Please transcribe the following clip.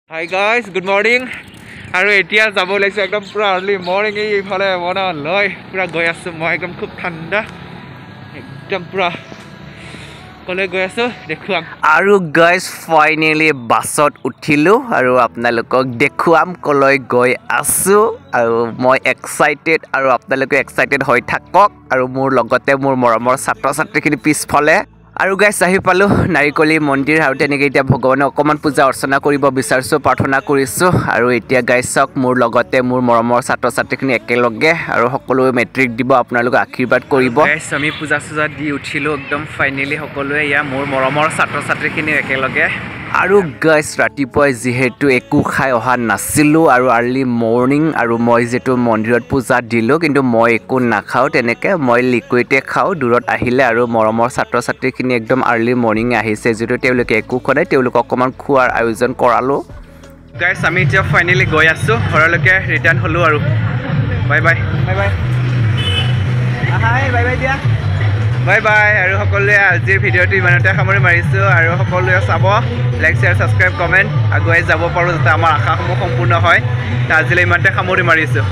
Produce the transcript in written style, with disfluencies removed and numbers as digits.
Hi guys, good morning. আৰু এতিয়া যাব লাগিছে একদম পুৰা আৰ্লি মৰ্নিং এইফালে মনা লৈ পুৰা গৈ আছো মই একদম খুব ঠাণ্ডা একদম পুৰা কলে গৈ আছো দেখুৱাম আৰু গাইজ ফাইনেলি বাছত উঠিলো আৰু আপোনালোকক দেখুৱাম কলৈ গৈ আছো আৰু মই এক্সাইটেড আৰু আপোনালোকে এক্সাইটেড হৈ থাকক আৰু মোৰ লগতে মোৰ মৰমৰ ছাত্ৰ ছাত্ৰীখিনি পিছফালে আৰু গাইজ আহি পালো নাৰিকলি মন্দিৰ আৰু তেনেকৈ এতিয়া ভগৱানক অকণমান পূজা অৰ্চনা কৰিব বিচাৰিছোঁ প্ৰাৰ্থনা কৰিছোঁ আৰু এতিয়া গাইজ চাওক মোৰ লগতে মোৰ মৰমৰ ছাত্ৰ ছাত্ৰীখিনি একেলগে আৰু সকলোৱে মেট্ৰিক দিব আপোনালোকে আশীৰ্বাদ কৰিব গাইজ আমি পূজা চূজা দি উঠিলোঁ একদম ফাইনেলি সকলোৱে ইয়া মোৰ মৰমৰ ছাত্ৰ ছাত্ৰীখিনি একেলগে আৰু গাইজ ৰাতিপুৱাই যিহেতু একো খাই অহা নাছিলোঁ আৰু আৰ্লি মৰ্ণিং আৰু মই যিহেতু মন্দিৰত পূজা দিলোঁ কিন্তু মই একো নাখাওঁ তেনেকৈ মই লিকুইডে খাওঁ দূৰত আহিলে আৰু মৰমৰ ছাত্ৰ ছাত্ৰীখিনি একদম আৰ্লি মৰ্ণিং আহিছে যিহেতু তেওঁলোকে একো খোৱা নাই তেওঁলোকক অকণমান খোৱাৰ আয়োজন কৰালোঁ গাইজ আমি এতিয়া ফাইনেলি গৈ আছোঁ ঘৰলৈকে ৰিটাৰ্ণ হ'লোঁ আৰু বাই বাই বাই বাই হাই বাই বাই দিয়া বাই বাই আৰু সকলোৱে আজিৰ ভিডিঅ'টো ইমানতে সামৰি মাৰিছোঁ আৰু সকলোৱে চাব লাইক শ্বেয়াৰ ছাবস্ক্ৰাইব কমেণ্ট আগুৱাই যাব পাৰোঁ যাতে আমাৰ আশাসমূহ সম্পূৰ্ণ হয় আজিলৈ ইমানতে সামৰি মাৰিছোঁ